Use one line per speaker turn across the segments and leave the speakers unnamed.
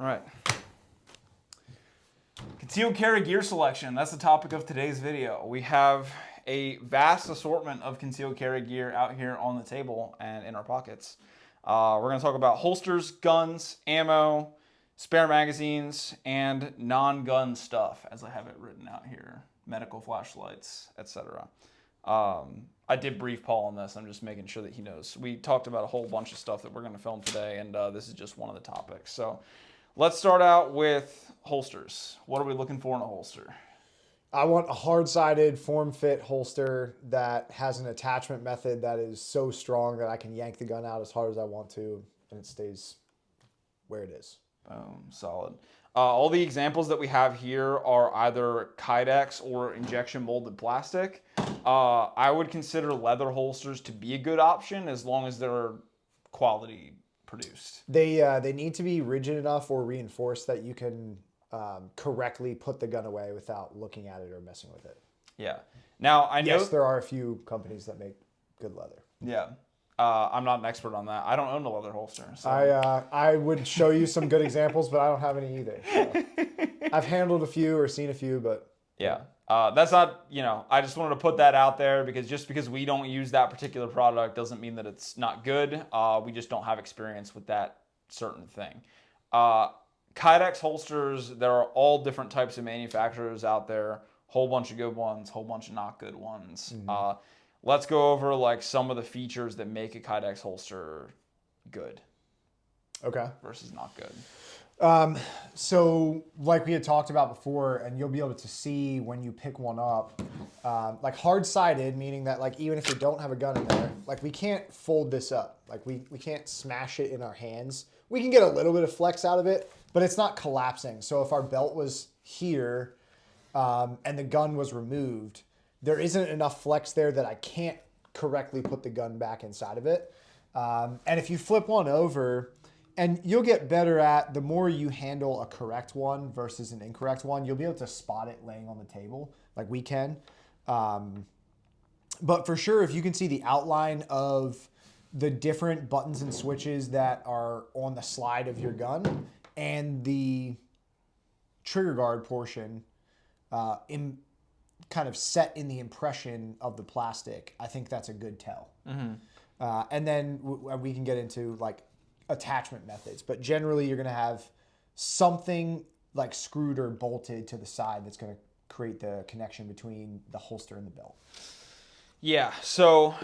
All right. Concealed carry gear selection. That's the topic of today's video. We have a vast assortment of concealed carry gear out here on the table and in our pockets. We're going to talk about holsters, guns, ammo, spare magazines, and non-gun stuff, as I have it written out here. Medical flashlights, etc. I did brief Paul on this. I'm just making sure that he knows. We talked about a whole bunch of stuff that we're going to film today, and this is just one of the topics. So let's start out with holsters. What are we looking for in a holster?
I want a hard-sided, form-fit holster that has an attachment method that is so strong that I can yank the gun out as hard as I want to, and it stays where it is.
Boom, solid. All the examples that we have here are either Kydex or injection molded plastic. I would consider leather holsters to be a good option as long as they're quality produced.
They need to be rigid enough or reinforced that you can correctly put the gun away without looking at it or messing with it.
Yeah. Now, I know...
Yes, there are a few companies that make good leather.
Yeah. I'm not an expert on that. I don't own a leather holster. So.
I would show you some good examples, but I don't have any either. So. I've handled a few or seen a few, but...
Yeah. That's not, I just wanted to put that out there because just because we don't use that particular product doesn't mean that it's not good. We just don't have experience with that certain thing. Kydex holsters, there are all different types of manufacturers out there. Whole bunch of good ones, whole bunch of not good ones. Mm-hmm. Let's go over like some of the features that make a Kydex holster good.
Okay.
Versus not good.
So like we had talked about before, and you'll be able to see when you pick one up, like hard-sided, meaning that like even if you don't have a gun in there, like we can't fold this up. Like we can't smash it in our hands. We can get a little bit of flex out of it, but it's not collapsing. So if our belt was here and the gun was removed, there isn't enough flex there that I can't correctly put the gun back inside of it. And if you flip one over, and you'll get better at the more you handle a correct one versus an incorrect one, you'll be able to spot it laying on the table like we can. But for sure, if you can see the outline of the different buttons and switches that are on the slide of your gun and the trigger guard portion kind of set in the impression of the plastic, I think that's a good tell. Mm-hmm. And then we can get into like attachment methods, but generally you're going to have something like screwed or bolted to the side that's going to create the connection between the holster and the belt.
Yeah, so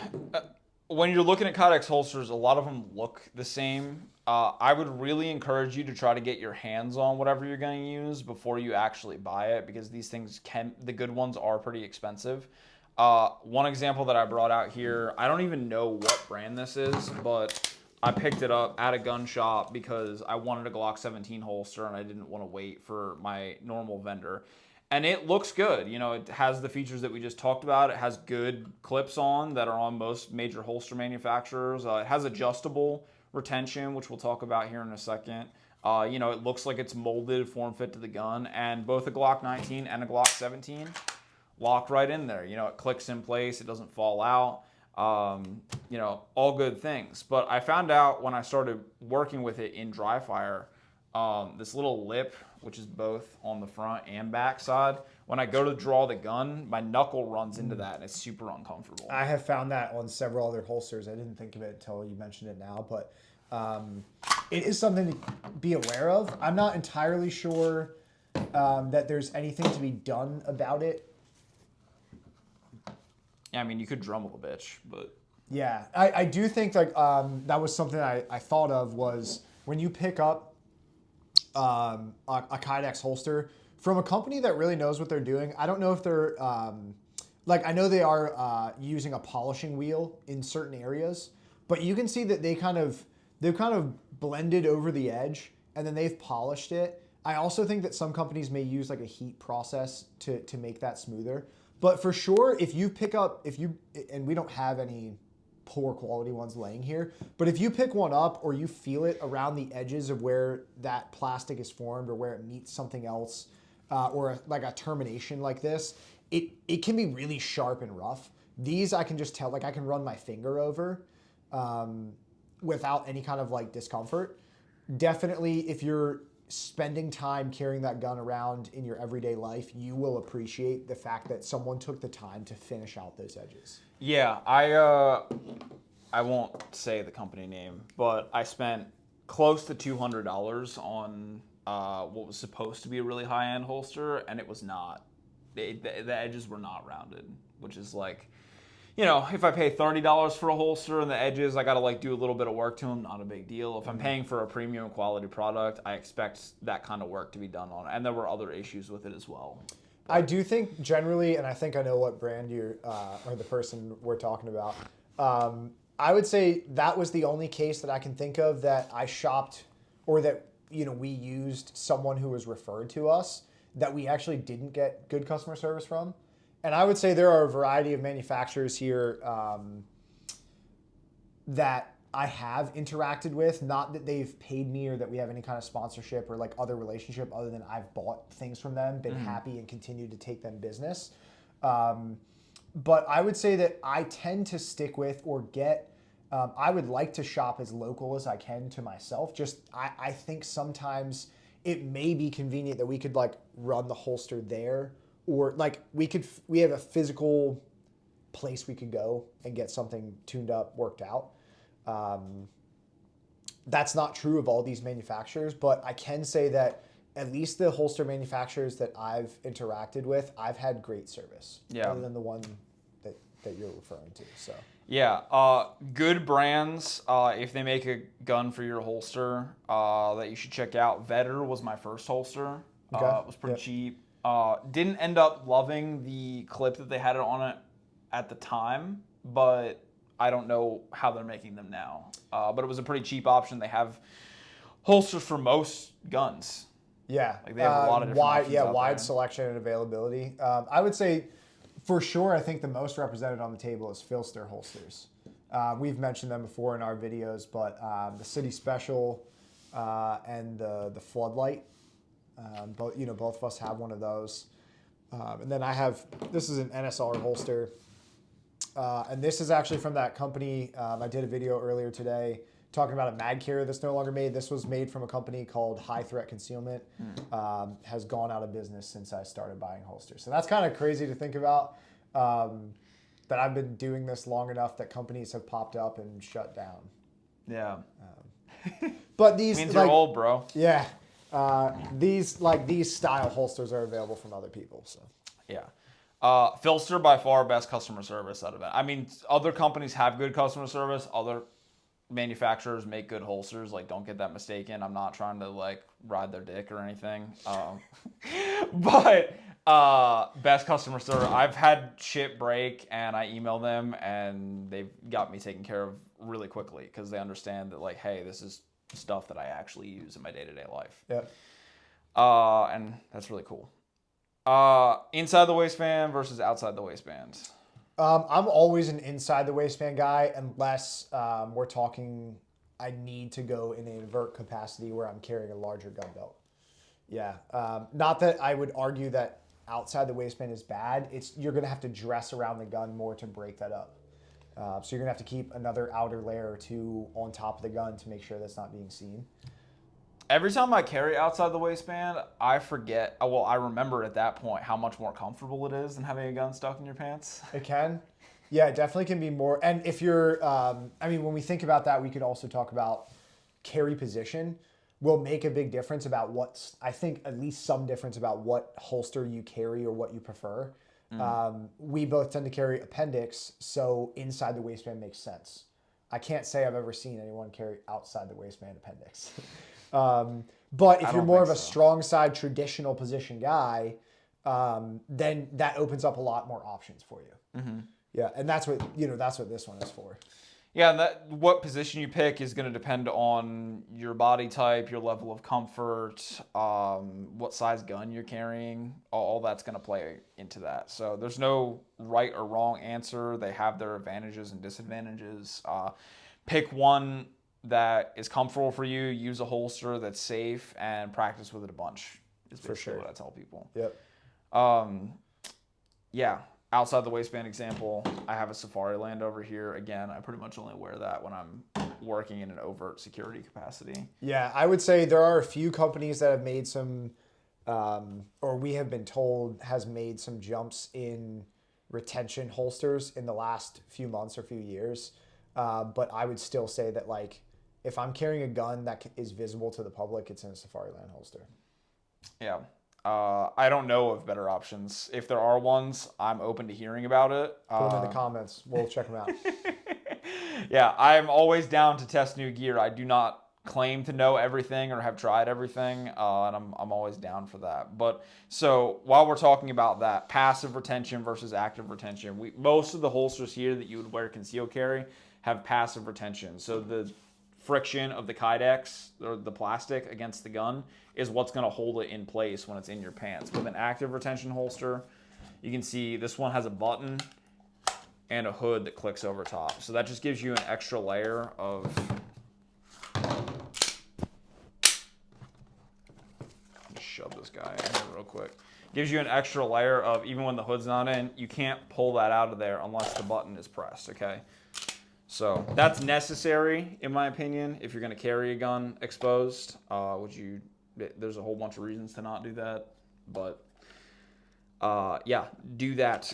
when you're looking at Kydex holsters, a lot of them look the same. I would really encourage you to try to get your hands on whatever you're going to use before you actually buy it, because these things the good ones are pretty expensive. One example that I brought out here, I don't even know what brand this is, but I picked it up at a gun shop because I wanted a Glock 17 holster and I didn't want to wait for my normal vendor. And it looks good. It has the features that we just talked about. It has good clips on that are on most major holster manufacturers. It has adjustable retention, which we'll talk about here in a second. It looks like it's molded form fit to the gun, and both a Glock 19 and a Glock 17 lock right in there. It clicks in place. It doesn't fall out. All good things. But I found out when I started working with it in dry fire, this little lip, which is both on the front and back side, when I go to draw the gun, my knuckle runs into that and it's super uncomfortable.
I have found that on several other holsters. I didn't think of it until you mentioned it now, but it is something to be aware of. I'm not entirely sure that there's anything to be done about it.
Yeah, I mean, you could Dremel a bitch, but...
Yeah, I do think like that was something I thought of was when you pick up a Kydex holster from a company that really knows what they're doing. I don't know if they're... I know they are using a polishing wheel in certain areas, but you can see that they've kind of blended over the edge and then they've polished it. I also think that some companies may use like a heat process to make that smoother. But for sure, and we don't have any poor quality ones laying here, but if you pick one up or you feel it around the edges of where that plastic is formed or where it meets something else, or like a termination like this, it can be really sharp and rough. These I can just tell, like I can run my finger over without any kind of like discomfort. Definitely if you're spending time carrying that gun around in your everyday life, you will appreciate the fact that someone took the time to finish out those edges.
Yeah, I won't say the company name, but I spent close to $200 on what was supposed to be a really high-end holster, and it was not. The edges were not rounded, which is like, if I pay $30 for a holster and the edges, I got to like do a little bit of work to them, not a big deal. If I'm paying for a premium quality product, I expect that kind of work to be done on it. And there were other issues with it as well.
I do think generally, and I think I know what brand you're, or the person we're talking about. I would say that was the only case that I can think of that I shopped, or that we used someone who was referred to us that we actually didn't get good customer service from. And I would say there are a variety of manufacturers here that I have interacted with, not that they've paid me or that we have any kind of sponsorship or like other relationship other than I've bought things from them, been happy and continued to take them business. But I would say that I tend to stick with or get, I would like to shop as local as I can to myself. I think sometimes it may be convenient that we could like run the holster there, or like we have a physical place we could go and get something tuned up, worked out. That's not true of all these manufacturers, but I can say that at least the holster manufacturers that I've interacted with, I've had great service.
Yeah.
Other than the one that you're referring to. So.
Yeah, good brands. If they make a gun for your holster, that you should check out. Vetter was my first holster.
Okay.
It was pretty cheap. Didn't end up loving the clip that they had it on it at the time, but I don't know how they're making them now. But it was a pretty cheap option. They have holsters for most guns.
Yeah,
like they have a lot of different options out
wide
there.
selection and availability. I would say, for sure, I think the most represented on the table is Filster holsters. We've mentioned them before in our videos, but the City Special and the Floodlight, both of us have one of those. And then this is an NSR holster, and this is actually from that company. I did a video earlier today talking about a mag carrier that's no longer made. This was made from a company called High Threat Concealment. Has gone out of business since I started buying holsters. So that's kind of crazy to think about, that I've been doing this long enough that companies have popped up and shut down.
Yeah.
But these
Means you're old, bro.
Yeah. These style holsters are available from other people. So.
Yeah. Filster by far best customer service out of it. I mean, other companies have good customer service. Other manufacturers make good holsters. Like, don't get that mistaken. I'm not trying to like ride their dick or anything. But best customer service. I've had shit break and I email them and they've got me taken care of really quickly because they understand that like, hey, this is stuff that I actually use in my day-to-day life.
Yep.
And that's really cool. Inside the waistband versus outside the waistband.
I'm always an inside the waistband guy unless we're talking I need to go in an invert capacity where I'm carrying a larger gun belt. Yeah. Not that I would argue that outside the waistband is bad. You're going to have to dress around the gun more to break that up. So you're going to have to keep another outer layer or two on top of the gun to make sure that's not being seen.
Every time I carry outside the waistband, I forget, well, I remember at that point how much more comfortable it is than having a gun stuck in your pants.
It can. Yeah, it definitely can be more. And if you're, when we think about that, we could also talk about carry position will make a big difference about I think at least some difference about what holster you carry or what you prefer. We both tend to carry appendix, so inside the waistband makes sense. I can't say I've ever seen anyone carry outside the waistband appendix. But if you're more of a strong side traditional position guy, then that opens up a lot more options for you.
Mm-hmm.
Yeah, and that's what this one is for.
Yeah, and what position you pick is going to depend on your body type, your level of comfort, what size gun you're carrying. All that's going to play into that. So there's no right or wrong answer. They have their advantages and disadvantages. Pick one that is comfortable for you. Use a holster that's safe and practice with it a bunch. Is basically what I tell people.
Yep.
Yeah. Outside the waistband example, I have a Safari Land over here. Again, I pretty much only wear that when I'm working in an overt security capacity.
Yeah, I would say there are a few companies that have made some, or we have been told has made some jumps in retention holsters in the last few months or few years. But I would still say that like if I'm carrying a gun that is visible to the public, it's in a Safariland holster.
Yeah. I don't know of better options. If there are ones, I'm open to hearing about it.
Put them in the comments. We'll check them out.
Yeah, I'm always down to test new gear. I do not claim to know everything or have tried everything, and I'm always down for that. But so while we're talking about that, passive retention versus active retention, most of the holsters here that you would wear concealed carry have passive retention. So the friction of the Kydex or the plastic against the gun is what's going to hold it in place when it's in your pants. With an active retention holster, you can see this one has a button and a hood that clicks over top. So that just gives you an extra layer of... Just shove this guy in here real quick. Gives you an extra layer of, even when the hood's not in, you can't pull that out of there unless the button is pressed, okay? So that's necessary, in my opinion, if you're going to carry a gun exposed. There's a whole bunch of reasons to not do that. But, yeah, do that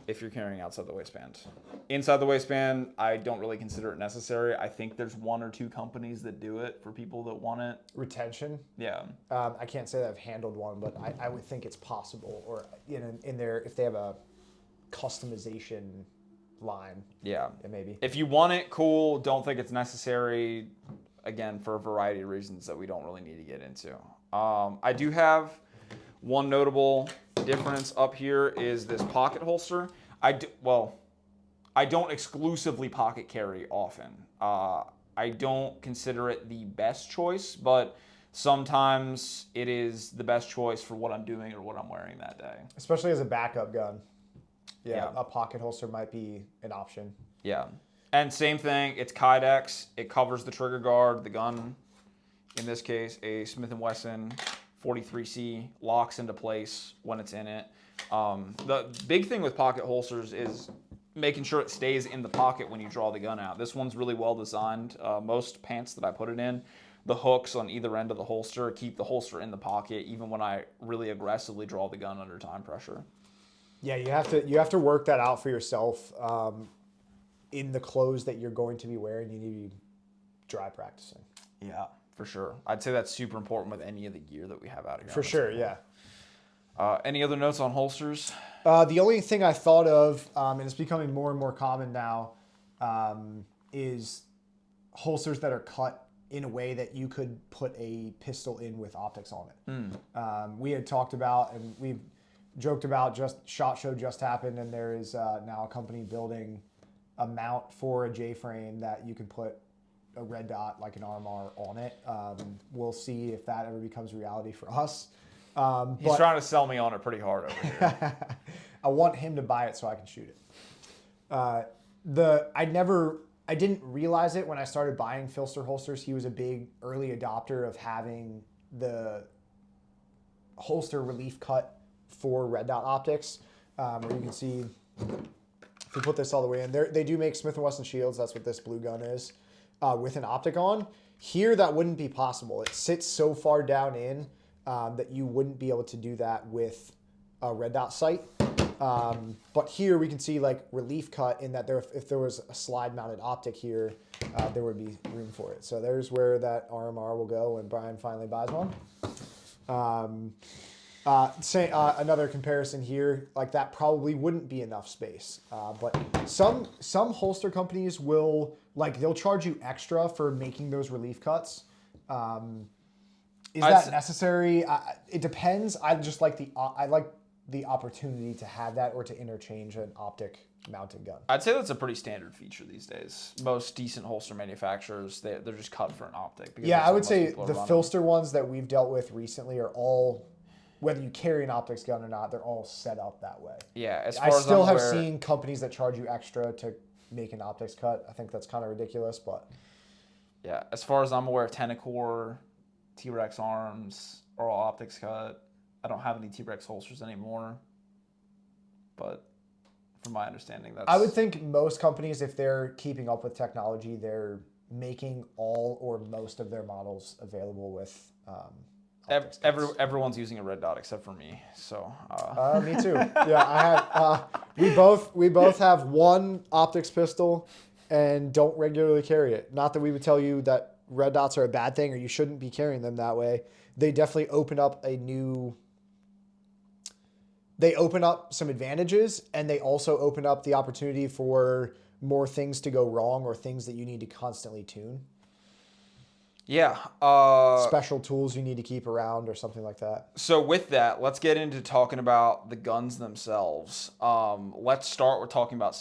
if you're carrying outside the waistband. Inside the waistband, I don't really consider it necessary. I think there's 1 or 2 companies that do it for people that want it.
Retention?
Yeah.
I can't say that I've handled one, but I would think it's possible. Or in there, if they have a customization line.
Yeah.
Maybe.
If you want it, cool. Don't think it's necessary, again, for a variety of reasons that we don't really need to get into. I do have one notable difference up here is this pocket holster. I don't exclusively pocket carry often. I don't consider it the best choice, but sometimes it is the best choice for what I'm doing or what I'm wearing that day.
Especially as a backup gun.
Yeah.
A pocket holster might be an option.
Yeah. And same thing, it's Kydex. It covers the trigger guard. The gun, in this case, a Smith & Wesson 43C, locks into place when it's in it. The big thing with pocket holsters is making sure it stays in the pocket when you draw the gun out. This one's really well designed. Most pants that I put it in, the hooks on either end of the holster keep the holster in the pocket even when I really aggressively draw the gun under time pressure.
Yeah, you have to work that out for yourself. In the clothes that you're going to be wearing, you need to be dry practicing.
Yeah, for sure. I'd say that's super important with any of the gear that we have out here.
For sure, yeah.
Any other notes on holsters?
The only thing I thought of, and it's becoming more and more common now, is holsters that are cut in a way that you could put a pistol in with optics on it. We had talked about, and we've joked about, just SHOT Show just happened, and there is now a company building a mount for a J-frame that you can put a red dot like an RMR on it. We'll see if that ever becomes reality for us.
He's trying to sell me on it pretty hard over here.
I want him to buy it so I can shoot it. I didn't realize it when I started buying Filster holsters. He was a big early adopter of having the holster relief cut for red dot optics, where you can see, if we put this all the way in, they do make Smith & Wesson shields. That's what this blue gun is, with an optic on. Here, that wouldn't be possible. It sits so far down in that you wouldn't be able to do that with a red dot sight. But here we can see like relief cut in that if there was a slide mounted optic here, there would be room for it. So there's where that RMR will go when Brian finally buys one. Another comparison here, like that probably wouldn't be enough space. But some holster companies they'll charge you extra for making those relief cuts. Is that necessary? It depends. I like the opportunity to have that or to interchange an optic mounted gun.
I'd say that's a pretty standard feature these days. Most decent holster manufacturers, they're just cut for an optic.
Yeah, I would say the Filster ones that we've dealt with recently are all, whether you carry an optics gun or not, they're all set up that way.
Yeah,
I still have seen companies that charge you extra to make an optics cut. I think that's kind of ridiculous, but
yeah, as far as I'm aware, Tenicor, T-Rex arms are all optics cut. I don't have any T-Rex holsters anymore, but from my understanding, that's...
I would think most companies, if they're keeping up with technology, they're making all or most of their models available with optics kits.
Everyone's using a red dot except for me. So
Me too. Yeah, I have. We both have one optics pistol, and don't regularly carry it. Not that we would tell you that red dots are a bad thing or you shouldn't be carrying them that way. They definitely open up They open up some advantages, and they also open up the opportunity for more things to go wrong or things that you need to constantly tune.
yeah.
Special tools you need to keep around or something like that.
So with that, let's get into talking about the guns themselves. Let's start with talking about